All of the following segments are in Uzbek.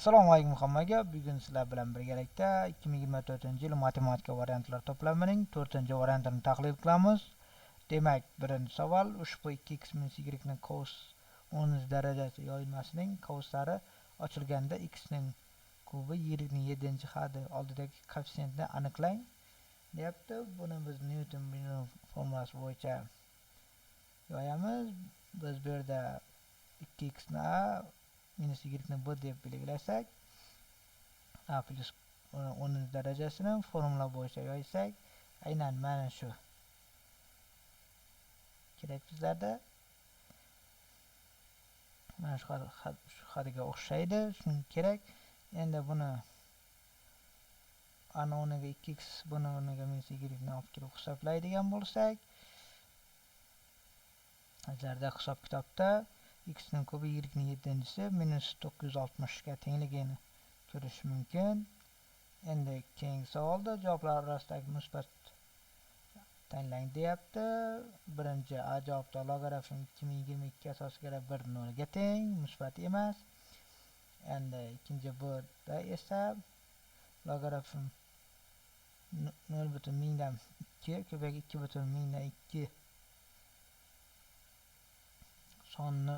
Assalomu alaykum hammaga. Bugun sizlar bilan birgalikda 2024-yil matematika variantlar to'plamining 4-variantini tahlil qilamiz. Demak, birinchi savol, ushbu 2x - y ning cos 10 darajasi yoyilmasining coslari ochilganda x ning kubi y ning 7-hadi oldidagi koeffitsiyentni aniqlang deyapti. Buni biz Newton formulasi bo'yicha yoyamiz. Biz bu yerda 2x ni a minus y ni b deb belgilasak, a plus 10 darajasini formula bo'yicha yoysak, aynan mana shu kerak bizlarda. Mana shu hadiga o'xshaydi, shunga kerak. Endi buni ana o'rniga 2x, buni o'rniga minus y ni olib kelib hisoblaydigan bo'lsak, bizlarda hisob-kitobda x ning kubi y ning 7-si minus 960 ga tengligini ko'rish mumkin. Endi keyingi savolda javoblar orasidagi musbat tanlang deyapti. Birinchi A javobda logaritm 2022 asosiga 1 0 ga teng, musbat emas. Endi ikkinchi B da esa logaritm 0,1000 ko'payga 2,1000 sonni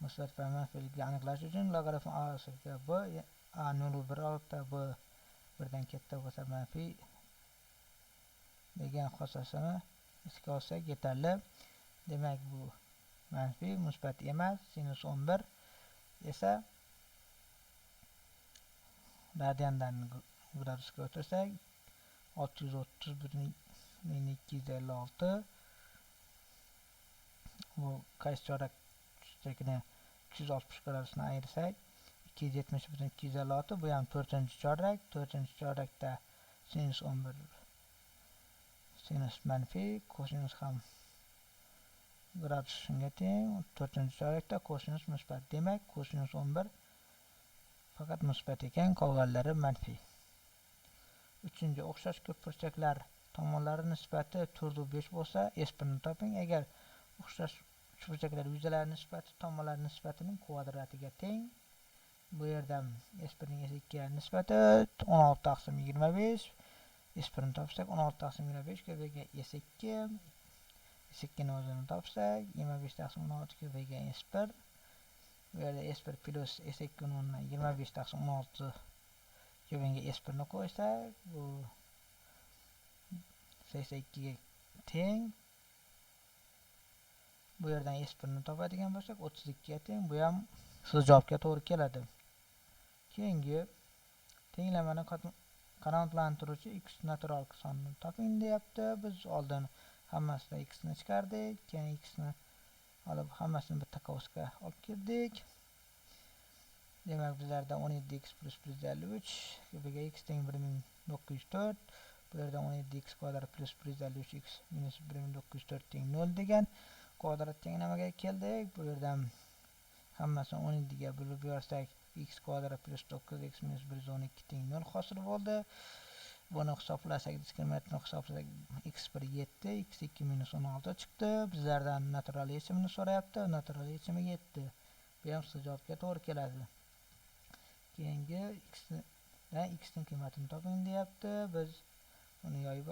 musbat va manfiyligiga aniqlash uchun logaritm a asosiga b, a 0,1 olibda, b 1 dan katta bo'lsa manfiy degan xosasini esga olsak yetarli. Demak, bu manfiy, musbat emas. Sinus 11 esa radiandan gradusga o'tirsak 631.256, bu qaysi chorak chustakini 360 gradusni ayirsak 270.256, bu ham 4-chorak. 4-chorakda sinus 11 sinus manfiy, kosinus ham gradus shunga teng. 4-chorakda kosinus musbat. Demak, kosinus 11 faqat musbat ekan, qolganlari manfiy. Uchinchi, o'xshash ko'pburchaklar tomonlari nisbati 4/5 bo'lsa, S1 ni toping. Agar o'xshash uchburchaklar yuzalari nisbati tomonlar nisbatining kvadratiga teng. Bu yerda S1 ning S2 nisbati 16/25. S1 ni topsak 16/25 ko'payga S2. S2 ni o'zini topsak 25/16 ko'payga S1. Bu yerda S1 plus S2 ni o'rniga 25/16 ko'payga S1 ni qo'ysak, bu 82 ga teng. Bu yerdan S1 ni topadigan bo'lsak 32 ga teng. Bu ham siz javobga to'g'ri keladi. Keyingi tenglamani qanoatlantiruvchi x natural sonini toping deyapti. Biz oldin hammasidan x ni chiqardik, keyin x ni olib hammasini bitta qovusga olib kirdik. Demak, bizlarda 17x plus 153 ko'piga x teng 1904. Bu yerda 17x kvadrat plus 153x minus 1904 teng 0 degan kvadrat tenglamaga keldik. Bu yerdan hammasini 17 ga bo'lib yorsak x kvadrat plus 9x minus 112 teng 0 hosil bo'ldi. Buni hisoblasak, diskriminantni hisoblasak x1 7, x2 minus 16 chiqdi. Bizlardan natural yechimini so'rayapti. Natural yechimi 7. Bu ham siz javobga to'g'ri keladi. Keyingi x ning qiymatini toping deyapti. Biz buni yoyib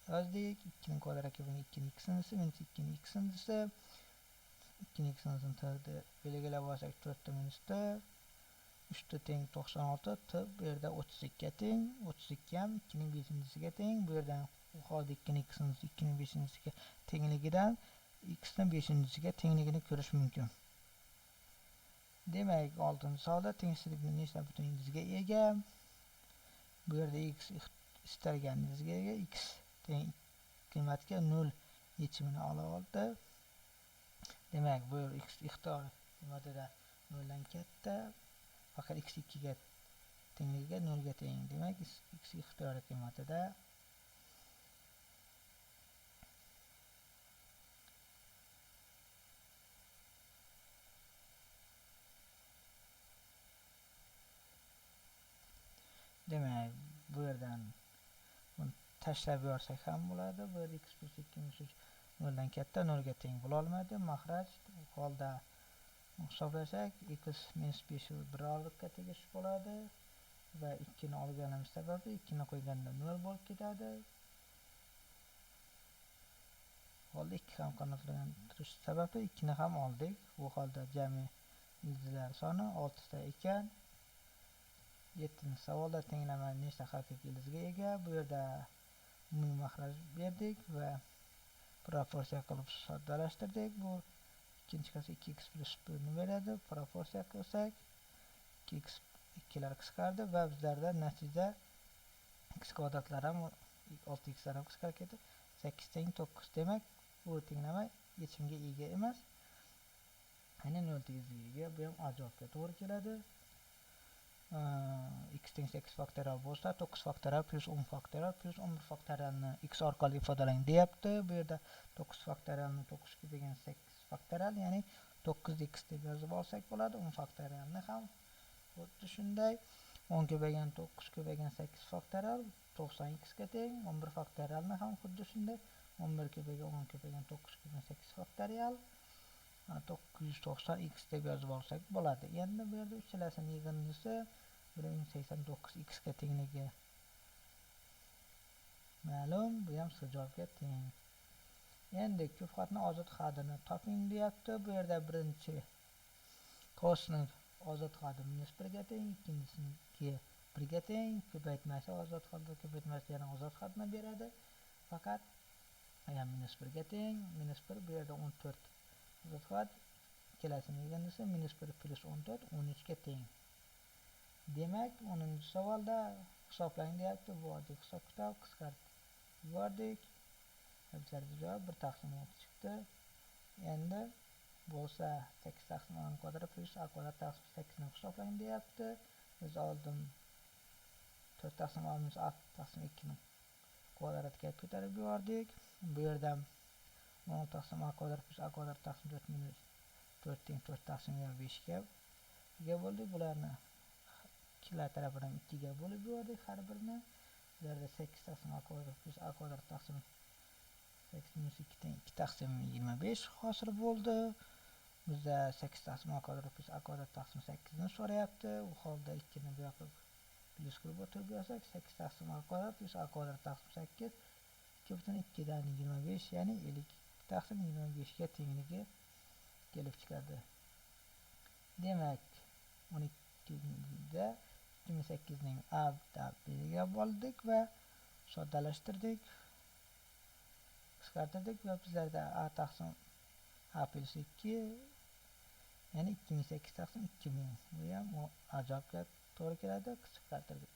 yozdik. 2 ning kvadratiga 2 ning x-nisi minus 2 ning x-nisi. 2 ning x-nisini t belgilab olsak 4 ta minus t. 3 ta teng 96, t bu yerda 32 ga teng. 32 ham 2 ning 5-siga teng. Bu yerdan yuqorida 2 ning x-nisi 2 ning 5-siga tengligidan x ning 5-siga tengligini ko'rish mumkin. Demak, 6-savolda tenglikni nechta butun ildizga ega? Bu yerda x istalgan ildizga ega. X teng qiymatiga 0 yechimini ola oldi. Demak, bu x ixtiyor qiymatida 0 dan katta, faqat x 2 ga tengligiga 0 ga teng. Demak, x ixtiyor qiymatida demak, bu yerdan buni tashlab yorsak ham bo'ladi. Bu yerda x plus 2 minus 3 0 dan katta, 0 ga teng bo'la olmaydi. Maxraj holda hisoblasak x minus 5 1 oraliqqa tegishli bo'ladi va 2 ni olganimiz sababi 2 ni qo'yganda 0 bo'lib ketadi. Holda 2 ham qanotlantirish sababi 2 ni ham oldik. Bu holda jami ildizilar soni 6 ta ekan. 7-savolda tenglama nechta haqiqiy ildizga ega? Bu yerda umumiy maxraj berdik va proporsiya qilib soddalashtirdik. Bu ikkinchisi 2x plus 1 ni beradi. Proporsiya qilsak 2x 2lar qisqardi va bizlarda natija x kvadratlar ham 6x lar ham qisqarib ketdi. 8 teng 9. Demak, bu tenglama yechimga ega emas. Aynan 0 tegizligiga ega. Bu ham ajobga to'g'ri keladi. X teng 8 faktorial bo'lsa 9 faktorial plus 10 faktorial plus 11 faktorialni x orqali ifodalang deyapti. Bu yerda 9 faktorialni 9 ko'paygan 8 faktorial, ya'ni 9x deb yozib olsak bo'ladi. 10 faktorialni ham xuddi shunday 10 ko'paygan 9 ko'paygan 8 faktorial 90x ga teng. 11 faktorialni ham xuddi shunday 11 ko'paygan 10 ko'paygan 9 ko'paygan 8 faktorial 990x deb yozib olsak bo'ladi. Endi bu yerda uchalasining yig'indisi 1089x ga tengligi ma'lum. Bu ham shu javobga teng. Endi ko'p xatni ozod hadini toping deyapti. Bu yerda birinchi cosni ozod hadi -1 ga teng, ikkinchisiga 1 ga teng. Ko'paytmasi ozod hadda ko'paytmasi yana ozod hadni beradi. Faqat ham -1 ga teng. -1 bu yerda 14 ozod had. Ikkalasining yig'indisi -1 plus 14 13 ga teng. Demak, 10-savolda hisoblang deyapti. Bu oddiy hisob-kitob qisqartib yubordik. Bizlarda javob 1/7 chiqdi. Endi bo'lsa 8 taqsim a kvadrat plus a kvadrat taqsim 8 ni hisoblang deyapti. Biz oldin 4 taqsim a minus a taqsim 2 ni kvadratga ko'tarib yubordik. Bu yerda 10 taqsim a kvadrat plus a kvadrat taqsim 4 minus 4 teng 4 taqsim 5 ga ega bo'ldik. Bularni ikkilar tarafidan 2 ga bo'lib yubordik har birini. Bizlarda 8 taqsim a kvadrat plus a kvadrat taqsim 8 minus 2 teng 2 taqsim 25 hosil bo'ldi. Bizda 8 taqsim a kvadrat plus a kvadrat taqsim 8 ni so'rayapti. U holda 2 ni bu yoqqa plus qilib o'tirib yozsak 8 taqsim a kvadrat plus a kvadrat taqsim 8 2 dan 25, ya'ni 52 taqsim 25 ga tengligi kelib chiqadi. Demak, 12da 28 ning a biriga bo'ldik va soddalashtirdik. Qisqartirdik va bizlarda a taqsim a plus 2, ya'ni 2008 taqsim 2000. Bu ham ajabga to'g'ri keladi. Qisqartirdik.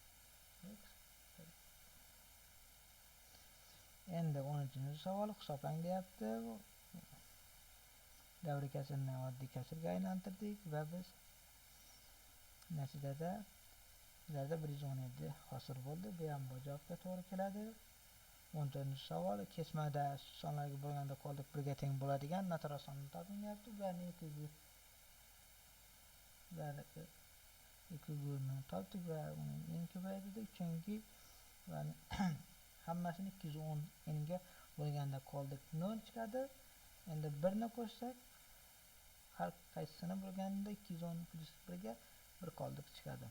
Endi 10-savol hisoblang deyapti. Davriy kasrni oddiy kasrga aylantirdik va biz natijada bizlarda 117 hosil bo'ldi. Bu ham bu javobga to'g'ri keladi. 14-savol kesmada sonlarga bo'lganda qoldiq 1 ga teng bo'ladigan natural sonni toping deyapti. Ularni ekvivalentni topdik va uni eng ko'paytirdik, chunki hammasini 210 ga bo'lganda qoldiq 0 chiqadi. Endi 1 ni qo'shsak har qaysisini bo'lganda 210 plus 1 ga 1 qoldiq chiqadi.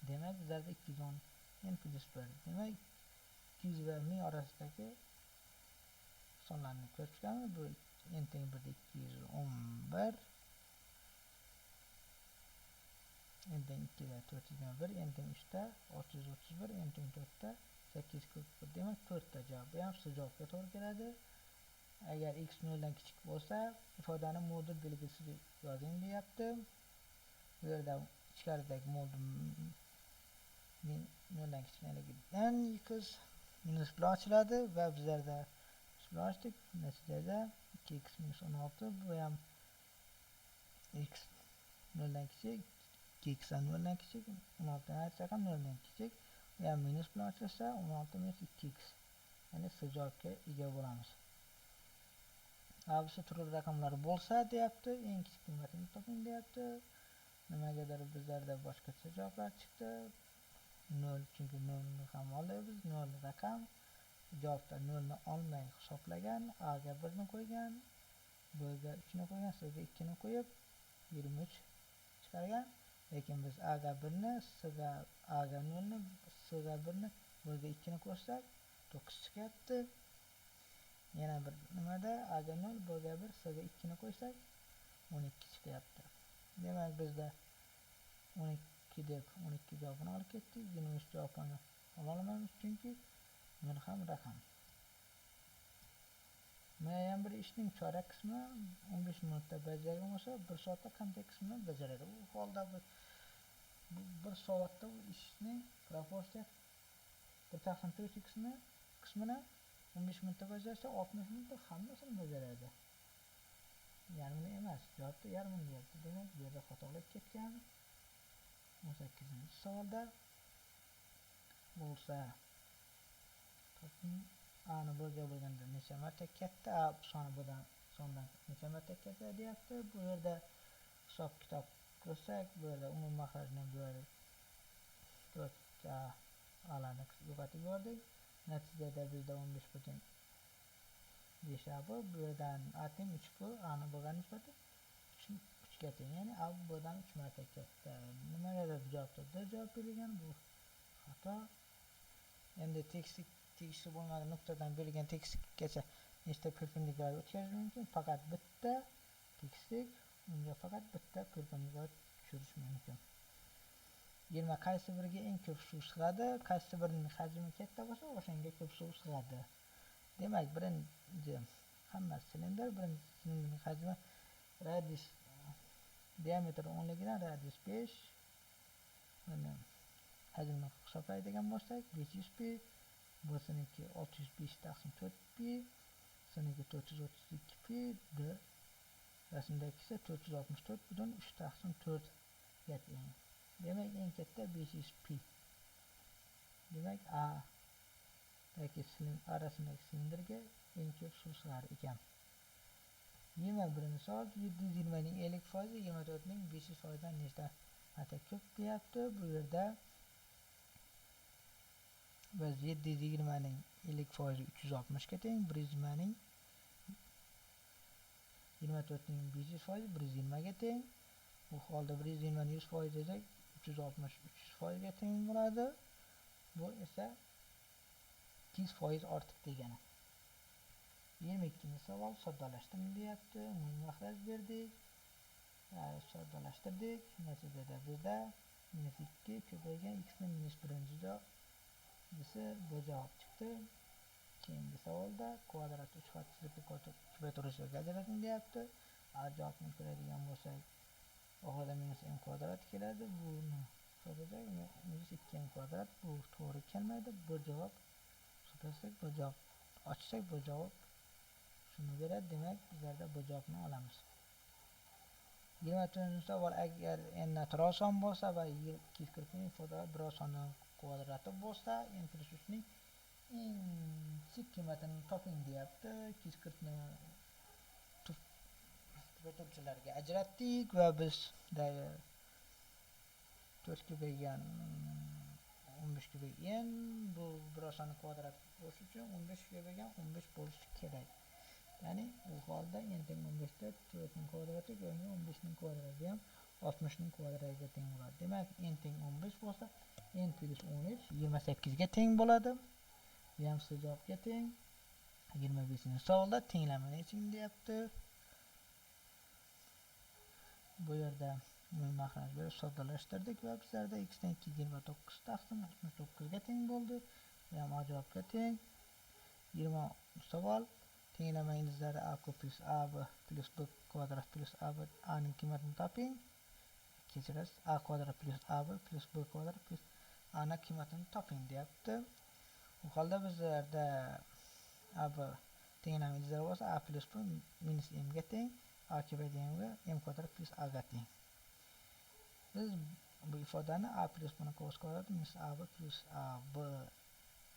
Demak, bizlarda 210 n plus 1. Demak, 200 va 1000 orasidagi sonlarni ko'rib chiqamiz. Bu n teng 1 da 211, n teng 2 da 421, n teng 3 da 631, n teng 4 da 841. Demak, 4 ta javob. Bu ham shu javobga to'g'ri keladi. Agar x 0 dan kichik bo'lsa, ifodani modul belgisiga yozing deyapti. Bu yerda ichkaridagi modul 0 dan kichikligidan x minus bilan ochiladi va bizlarda bilan ochdik. Natijada 2x minus 16. Bu ham x 0 dan kichik, 2x 0 dan kichik, 16 dan aytsak ham 0 dan kichik. Bu ham minus bilan ochilsa 16 minus 2x. Ya'ni shu javobga ega bo'lamiz. Avisi turli raqamlar bo'lsa deyapti, eng kichik qiymatini toping deyapti. Nimagadir bizlarda boshqacha javoblar chiqdi. 0, chunki 0 ni ham olamiz. 0 raqam. Javobda 0 ni olmay hisoblagan, a ga 1 ni qo'ygan, b ga 3 ni qo'ygan, c ga 2 ni qo'yib 23 chiqargan. Lekin biz a ga 1 ni, s ga a ga 0 ni, s ga 1 ni, b ga 2 ni qo'shsak 9 chiqyapti. Yana bir nimada a ga 0, b ga 1, s ga 2 ni qo'shsak 12 chiqyapti. Demak bizda 12 deb 12 javobini olib ketdik. 23 javobini ola olmaymiz chunki 0 ham raqam. Muayyan bir ishning chorak qismi 15 minutda bajargan bo'lsa, 1 soatda qanday qismini bajaradi? U holda 1 soatda bu ishning proporsiya 1/4 qismini 15 minutda bajarsa, 60 minutda hammasini bajaradi. Yarmini emas, javobda yarmini deyapti. Demak, bu yerda xatolik ketgan. 18-savolda bo'lsa, a ni b ga bo'lganda necha marta katta, a soni b-dan sondan necha marta katta deyapti. Bu yerda hisob kitob qilsak, bu yerda umumiy makrajni bu yerda 4 ta a'loni yo'qotib yubordik. Natijada bizda 15/5 bu yerdan a teng 3b, a ni b ga nisbati 3 ga teng. Ya'ni a b-dan 3 marta katta. Nimagadir javobda d javob berilgan, bu xato. Endi tegishli bo'lmagan nuqtadan berilgan tekislikgacha nechta perpendikulyar o'tkazish mumkin? Faqat bitta tekislik, unga faqat bitta perpendikulyar tushirish mumkin. 20 qaysi biriga eng ko'p suv sig'adi? Qaysi birining hajmi katta bo'lsa, o'shanga ko'p suv sig'adi. Demak, birinchi hamma silindr, birinchi silindrning hajmi radius diametri 10 ligidan radius 5. Buni hajmini hisoblaydigan bo'lsak, 500 pi, b-siniki 605/4 pi, siniki 432 pi, d rasmdagisi 464/3/4 ga teng. Demak, eng katta 500 pi. Demak, a rasmdagi silindrga eng ko'p suv sig'ar ekan. 21-savol, 720 ning 50%, 24 ning 500% dan nechta marta ko'p deyapti. Bu yerda biz 720 ning 50% 360 ga teng, 120 ning 24 ning 500% 120 ga teng. Bu holda 120 ni 100% desak, 360 300% ga teng bo'ladi. Bu esa 200% ortiq degani. 22-savol, soddalashtiring deyapti. Makraj berdik. Soddalashtirdik. Natijada bizda -2 ko'paygan x ni -1 bu javob chiqdi. Keyingi savolda kvadrat 3 xat chizib ko'paytirishga ajrating deyapti. A javobni ko'radigan bo'lsak, oxirida -m kvadrat keladi. Buni hisoblasak, -2m kvadrat bu to'g'ri kelmaydi. Bu javob hisoblasak, bu javob ochsak, bu javob shuni beradi. Demak, bizlarda bu javobni olamiz. 24-savol, agar n natural son bo'lsa va 240 ning ifodalari biror sonning kvadrati bo'lsa, n + 3 ning eng kichik qiymatini toping deyapti. 240 ni turuvchilarga ajratdik va bizda 4 ko'paygan 15 ko'paygan bu biror sonning kvadrati bo'lishi uchun 15 ko'paygan 15 bo'lishi kerak. Ya'ni bu holda n teng 15 da 4 ning kvadrati ko'paygan 15 ning kvadrati ham 60 ning kvadratiga teng bo'ladi. Demak, n teng 15 bo'lsa, n + 13 28 ga teng bo'ladi. Bu ham C javobga teng. 25-savolda tenglamani yeching deyapti. Bu yerda makraj berib soddalashtirdik va bizlarda x teng 29 taqsim 69 ga teng bo'ldi. Bu ham A javobga teng. 20-savol, tenglama ildizlari a kub plus ab plus b kvadrat plus ab, a ning qiymatini toping. Kechirasiz, a kvadrat plus ab plus b kvadrat plus a ning qiymatini toping deyapti. Bu holda bizlarda ab tenglama ildizlari bo'lsa, a plus b minus m ga teng, a ko'paytirganga m kvadrat plus a ga teng. Biz bu ifodani a plus b cos kvadrat minus ab plus ab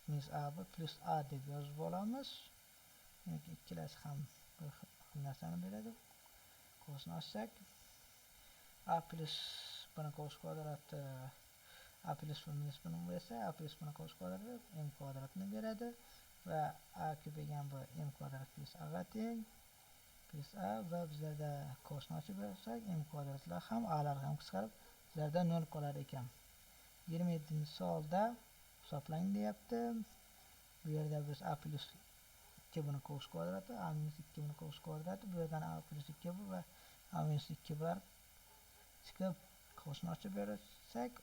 minus ab plus a deb yozib olamiz. Chunki ikkalasi ham bir xil narsani beradi. Cosni ochsak, a plus b cos kvadrati a plus b minus b esa a plus b cos kvadrati m kvadratni beradi va a ko'paygan b m kvadrat plus a ga teng. PSA va bizlarda kosni ochib bersak, m kvadratlar ham a'lar ham qisqarib bizlarda 0 qolar ekan. 27-savolda hisoblang deyapti. Bu yerda biz a plus 2 buni cos kvadrati, a minus 2 buni cos kvadrati, bu yerdan a plus 2 bu va a minus 2 bular chiqib kosni ochib bersak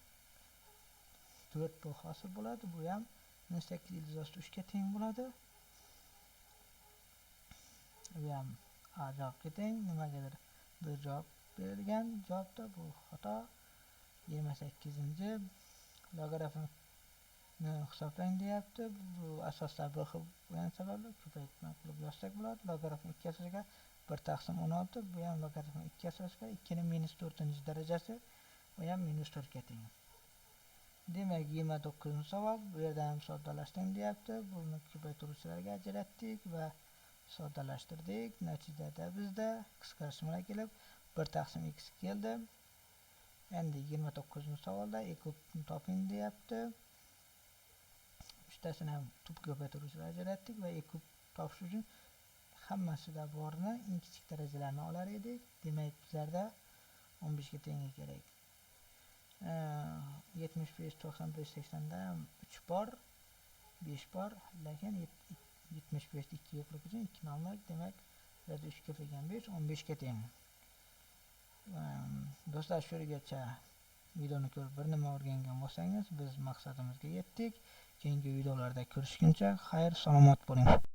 4 bu hosil bo'ladi. Bu ham minus 8 ga teng bo'ladi. Bu ham a javobga teng. Nimagadir bir javob berilgan. Javobda bu xato. 28-ci logarifmni hisoblang deyapti. Bu asoslar bir xil bo'lgani sababli ko'paytma qilib yozsak bo'ladi. Logaritm 2 asosiga 1 taqsim 16. Bu ham logaritm 2 asosiga 2 ning minus 4-darajasi. Bu ham minus 4 ga teng. Demak, 29-savol. Bu yerda ham soddalashtiring deyapti. Buni ko'paytiruvchilarga ajratdik va soddalashtirdik. Natijada bizda qisqarishlar kelib 1 taqsim x keldi. Endi 29-savolda ekobni toping deyapti. Uchtasini ham tub ko'paytiruvchilar ajratdik va ekob topish uchun hammasida borni eng kichik darajalarni olar edik. Demak, bizlarda 15 ga tengi kerak. 75, 95, 80 da ham 3 bor, 5 bor, lekin 75 da 2 yo'qligi uchun 2 nomlik, demak, bizlarda 3 ko'paygan 5, 15 ga teng. Do'stlar, shu yergacha videoni ko'rib bir nima o'rgangan bo'lsangiz, biz maqsadimizga yetdik. Keyingi videolarda ko'rishguncha xayr, salomat bo'ling.